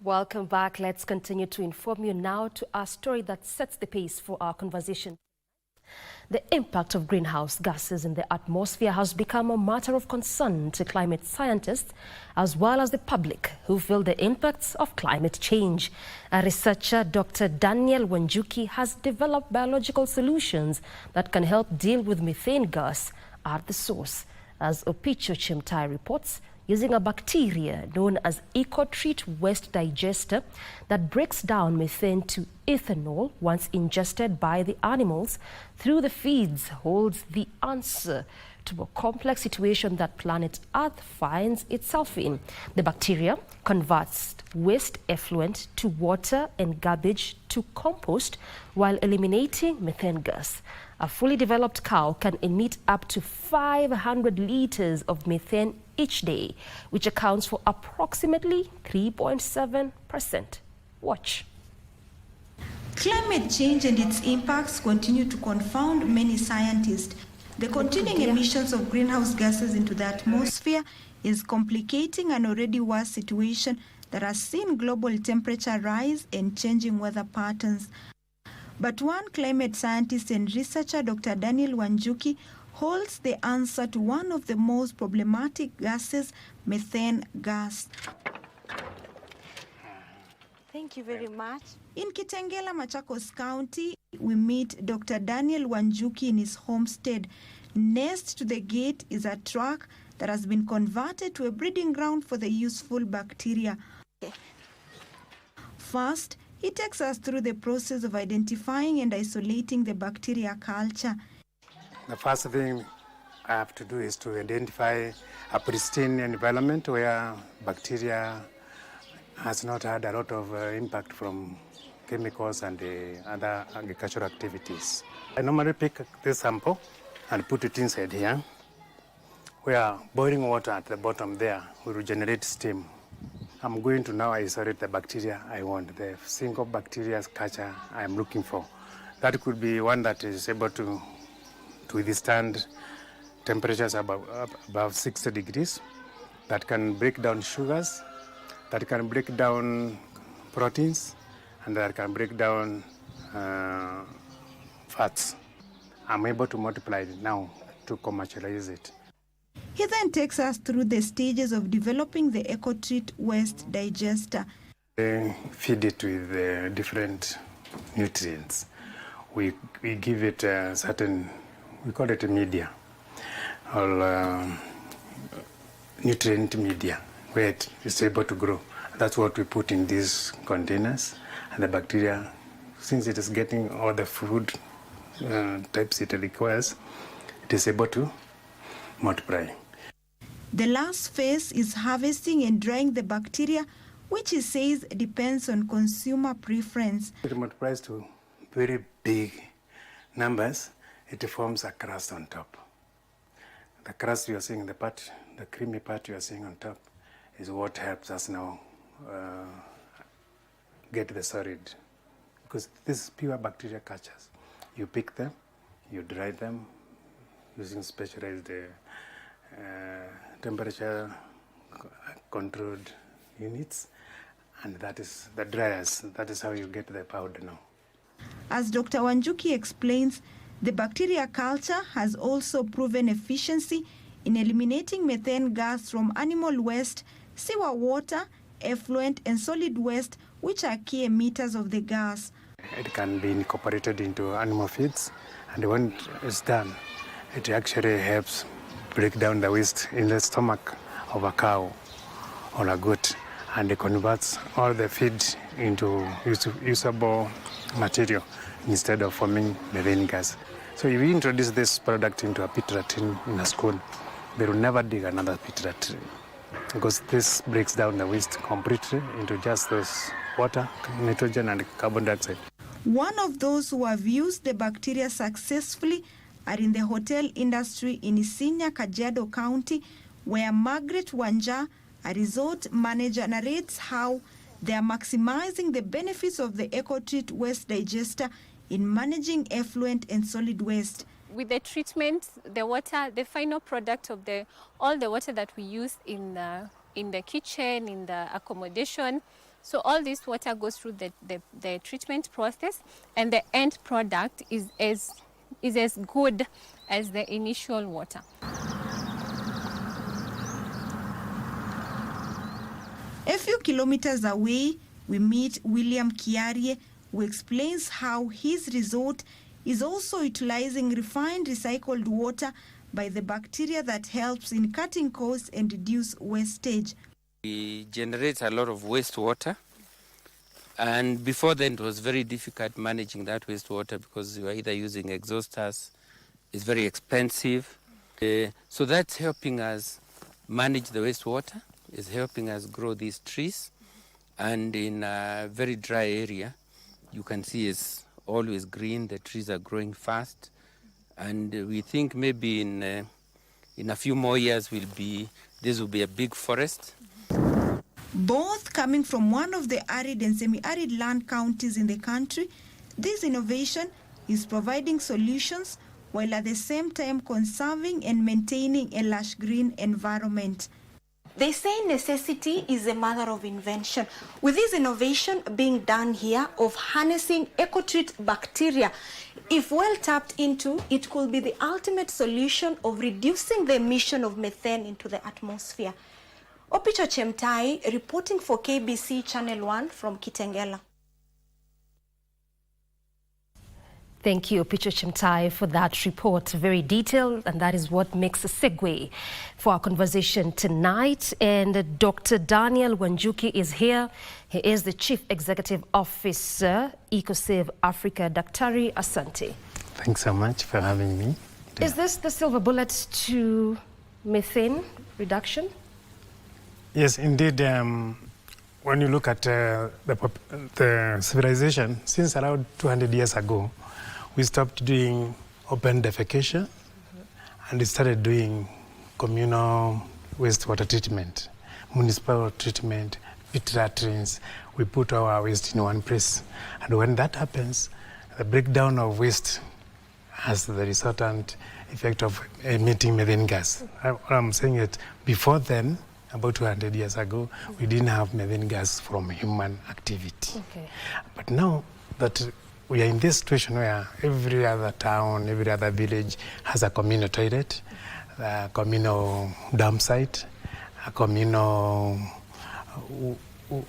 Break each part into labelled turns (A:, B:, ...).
A: Welcome back. Let's continue to inform you now to our story that sets the pace for our conversation. The impact of greenhouse gases in the atmosphere has become a matter of concern to climate scientists as well as the public who feel the impacts of climate change. A researcher, Dr. Daniel Wanjuki, has developed biological solutions that can help deal with methane gas at the source. As Opicho Chimtai reports, using a bacteria known as EcoTreat waste digester that breaks down methane to ethanol once ingested by the animals through the feeds holds the answer to a complex situation that planet Earth finds itself in. The bacteria converts waste effluent to water and garbage to compost while eliminating methane gas. A fully developed cow can emit up to 500 liters of methane each day, which accounts for approximately 3.7%. Watch.
B: Climate change and its impacts continue to confound many scientists. The continuing emissions of greenhouse gases into the atmosphere is complicating an already worse situation that has seen global temperature rise and changing weather patterns. But one climate scientist and researcher, Dr. Daniel Wanjuki, holds the answer to one of the most problematic gases, methane gas.
C: Thank you very much.
B: In Kitengela, Machakos County, we meet Dr. Daniel Wanjuki in his homestead. Next to the gate is a truck that has been converted to a breeding ground for the useful bacteria.
C: Okay.
B: First, he takes us through the process of identifying and isolating the bacteria culture.
D: The first thing I have to do is to identify a pristine environment where bacteria has not had a lot of impact from chemicals and other agricultural activities. I normally pick this sample and put it inside here, where boiling water at the bottom there will regenerate steam. I'm going to now isolate the bacteria I want, the single bacteria culture I'm looking for. That could be one that is able to withstand temperatures above 60 degrees, that can break down sugars, that can break down proteins, and that can break down fats. I'm able to multiply it now to commercialize it.
B: He then takes us through the stages of developing the EcoTreat waste digester.
D: They feed it with different nutrients. We give it a certain, we call it a media, or nutrient media, where it is able to grow. That's what we put in these containers. And the bacteria, since it is getting all the food types it requires, it is able to multiply.
B: The last phase is harvesting and drying the bacteria, which he says depends on consumer preference.
D: It multiplies to very big numbers. It forms a crust on top. The crust you are seeing, the creamy part you are seeing on top, is what helps us now get the solid. Because this is pure bacteria cultures. You pick them, you dry them using specialized temperature controlled units, and that is the dryers. That is how you get the powder now.
B: As Dr. Wanjuki explains, the bacteria culture has also proven efficiency in eliminating methane gas from animal waste, sewer water, effluent, and solid waste, which are key emitters of the gas.
D: It can be incorporated into animal feeds, and when it's done, it actually helps break down the waste in the stomach of a cow or a goat, and it converts all the feed into usable material instead of forming methane gas. So if we introduce this product into a pit latrine in a school, they will never dig another pit latrine, because this breaks down the waste completely into just those water, nitrogen, and carbon dioxide.
B: One of those who have used the bacteria successfully are in the hotel industry in Isinya, Kajiado County, where Margaret Wanja, a resort manager, narrates how they are maximizing the benefits of the EcoTreat waste digester in managing effluent and solid waste.
E: With the treatment, the water, the final product of all the water that we use in the kitchen, in the accommodation, So all this water goes through the treatment process, and the end product is as good as the initial water.
B: A few kilometers away, we meet William Kiarie, who explains how his resort is also utilizing refined recycled water by the bacteria that helps in cutting costs and reduce wastage.
F: We generate a lot of wastewater, and before then it was very difficult managing that wastewater because we were either using exhausters, it's very expensive. So that's helping us manage the wastewater, is helping us grow these trees, and in a very dry area you can see it's always green, the trees are growing fast, and we think maybe in a few more years this will be a big forest.
B: Both coming from one of the arid and semi-arid land counties in the country, this innovation is providing solutions while at the same time conserving and maintaining a lush green environment.
C: They say necessity is a mother of invention. With this innovation being done here of harnessing ecotreat bacteria, if well tapped into, it could be the ultimate solution of reducing the emission of methane into the atmosphere. Opicho Chemtai reporting for KBC Channel 1 from Kitengela.
A: Thank you, Opicho Chemtai, for that report. Very detailed, and that is what makes a segue for our conversation tonight. And Dr. Daniel Wanjuki is here. He is the Chief Executive Officer, EcoSave Africa. Daktari, asante.
D: Thanks so much for having me.
A: Is this the silver bullet to methane reduction?
D: Yes, indeed. When you look at the civilization, since around 200 years ago, we stopped doing open defecation and we started doing communal wastewater treatment, municipal treatment, pit latrines. We put our waste in one place. And when that happens, the breakdown of waste has the resultant effect of emitting methane gas. I'm saying it before then, about 200 years ago, we didn't have methane gas from human activity.
A: Okay.
D: But now that we are in this situation where every other town, every other village has a communal toilet, a communal dump site, a communal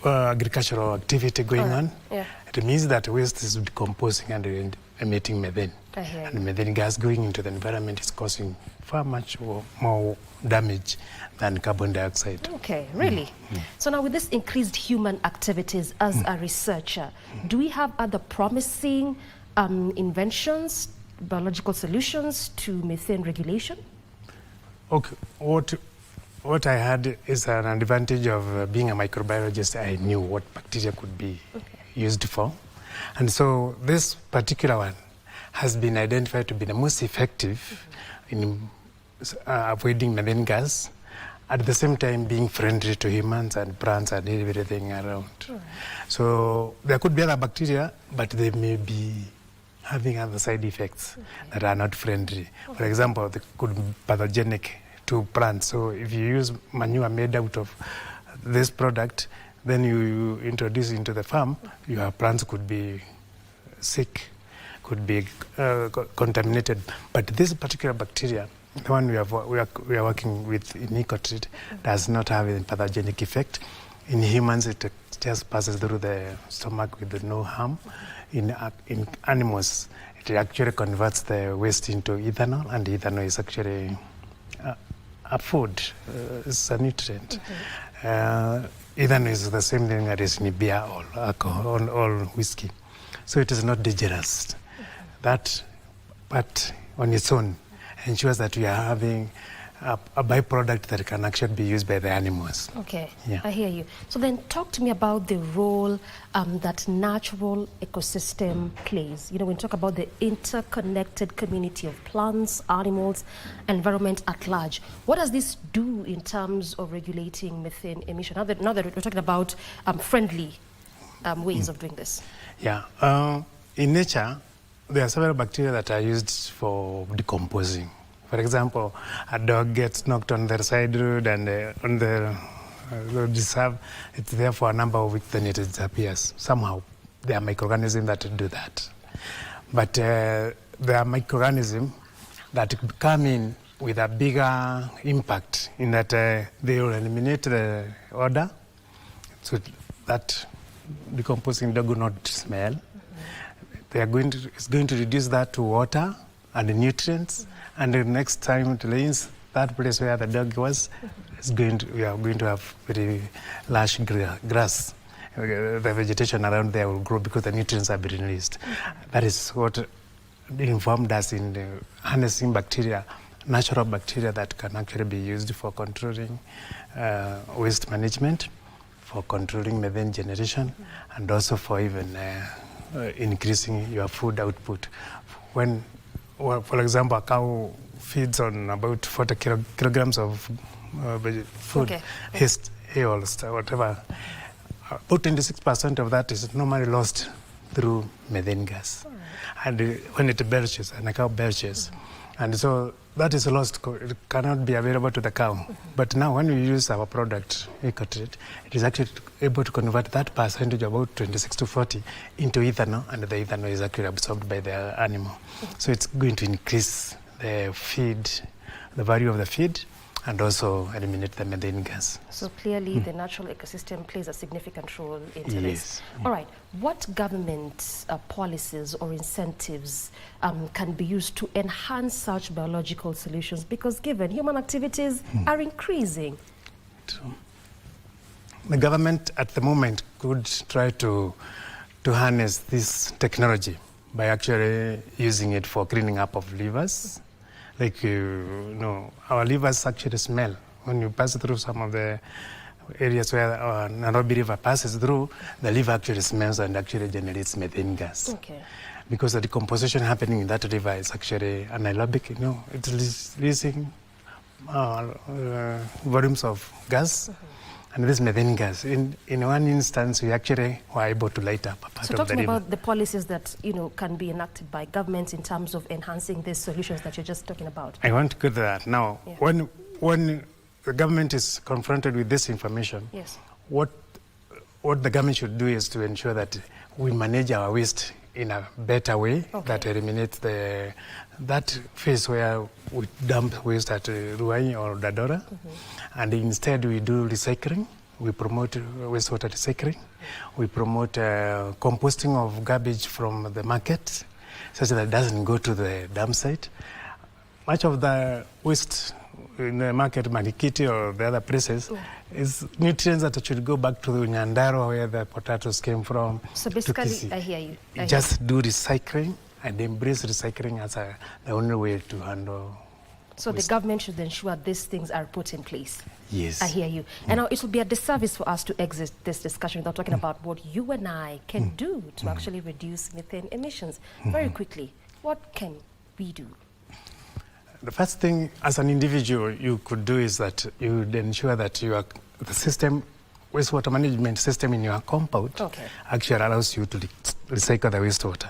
D: agricultural activity going on.
A: Yeah.
D: It means that waste is decomposing and emitting methane. And methane gas going into the environment is causing far much more damage than carbon dioxide.
A: Okay, really? So now with this increased human activities as a researcher, do we have other promising inventions, biological solutions to methane regulation?
D: Okay, what I had is an advantage of being a microbiologist. I knew what bacteria could be used for. And so this particular one has been identified to be the most effective in avoiding methane gas, at the same time being friendly to humans and plants and everything around. So there could be other bacteria, but they may be having other side effects that are not friendly. For example, they could be pathogenic to plants. So if you use manure made out of this product, then you introduce into the farm, your plants could be sick, could be contaminated. But this particular bacteria, the one we are working with in EcoTreat, does not have a pathogenic effect. In humans, it just passes through the stomach with no harm. In animals, it actually converts the waste into ethanol, and ethanol is actually a food, it's a nutrient. Ethanol is the same thing that is in beer or alcohol or whiskey. So it is not dangerous. That part on its own ensures that we are having a byproduct that can actually be used by the animals.
A: Okay,
D: Yeah.
A: I hear you. So then talk to me about the role that natural ecosystem plays. You know, when you talk about the interconnected community of plants, animals, environment at large, what does this do in terms of regulating methane emission? Now that we're talking about friendly ways of doing this.
D: Yeah, in nature, there are several bacteria that are used for decomposing. For example, a dog gets knocked on the side road and on the it's there for a number of weeks, then it disappears. Somehow, there are microorganisms that do that. But there are microorganisms that come in with a bigger impact in that they will eliminate the odor, so that decomposing dog will not smell. It's going to reduce that to water and the nutrients, and the next time it rains, that place where the dog was, we are going to have very lush grass. The vegetation around there will grow because the nutrients have been released. That is what informed us in harnessing bacteria, natural bacteria that can actually be used for controlling waste management, for controlling methane generation, and also for even increasing your food output. When, for example, a cow feeds on about 40 kilograms of food, hay or whatever, about 26% of that is normally lost through methane gas. And when it belches, and a cow belches, and so that is lost, it cannot be available to the cow. But now when we use our product, EcoTreat, it is actually able to convert that percentage, about 26 to 40, into ethanol, and the ethanol is actually absorbed by the animal. So it's going to increase the feed, the value of the feed, and also eliminate the methane gas.
A: So clearly the natural ecosystem plays a significant role into this. All right, what government policies or incentives can be used to enhance such biological solutions? Because given human activities are increasing.
D: The government at the moment could try to harness this technology by actually using it for cleaning up of rivers. Like, our rivers actually smell. When you pass through some of the areas where our Nairobi River passes through, the river actually smells and actually generates methane gas.
A: Okay.
D: Because the decomposition happening in that river is actually anaerobic, it's releasing volumes of gas. And this methane gas, in one instance, we actually were able to light up a part of the river. So
A: talking about the policies that can be enacted by governments in terms of enhancing these solutions that you're just talking about.
D: I want to go to that now. Yeah. When the government is confronted with this information, what the government should do is to ensure that we manage our waste in a better way, that eliminates that phase where we dump waste at Ruai or Dadora, and instead we do recycling. We promote wastewater recycling. We promote composting of garbage from the market, such that it doesn't go to the dump site. Much of the waste in the market, Marikiti or the other places, is nutrients that should go back to the Nyandaro where the potatoes came from.
A: So basically, I hear you.
D: Just do recycling and embrace recycling as the only way to handle.
A: So waste. The government should ensure these things are put in place.
D: Yes.
A: I hear you. And now it will be a disservice for us to exit this discussion without talking about what you and I can do to actually reduce methane emissions. Very quickly, what can we do?
D: The first thing, as an individual, you could do is that you would ensure that the system, wastewater management system in your compound actually allows you to recycle the wastewater,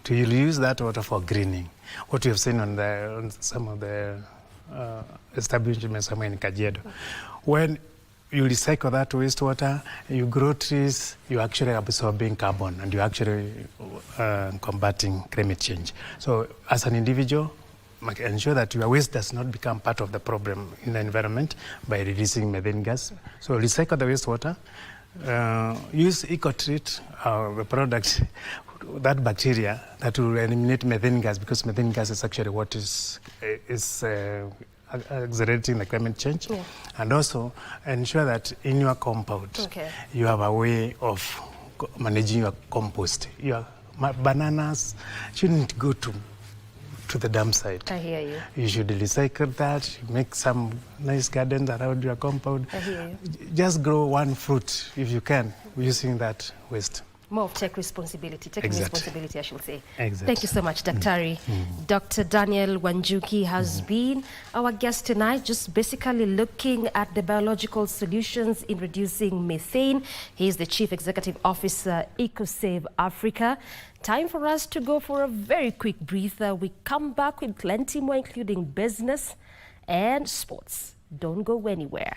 D: to use that water for greening. What you have seen on some of the establishments somewhere in Kajiado. When you recycle that wastewater, you grow trees, you're actually absorbing carbon, and you're actually combating climate change. So as an individual, ensure that your waste does not become part of the problem in the environment by reducing methane gas. So recycle the wastewater, use EcoTreat, the product, that bacteria that will eliminate methane gas, because methane gas is actually what is accelerating the climate change. And also ensure that in your compound you have a way of managing your compost. Your bananas shouldn't go to the dump site.
A: I hear you.
D: You should recycle that, make some nice gardens around your compound.
A: I hear you.
D: Just grow one fruit if you can, using that waste.
A: More of taking responsibility, I should say.
D: Exactly.
A: Thank you so much, Daktari. Dr. Daniel Wanjuki has been our guest tonight, just basically looking at the biological solutions in reducing methane. He is the Chief Executive Officer, EcoSave Africa. Time for us to go for a very quick breather. We come back with plenty more, including business and sports. Don't go anywhere.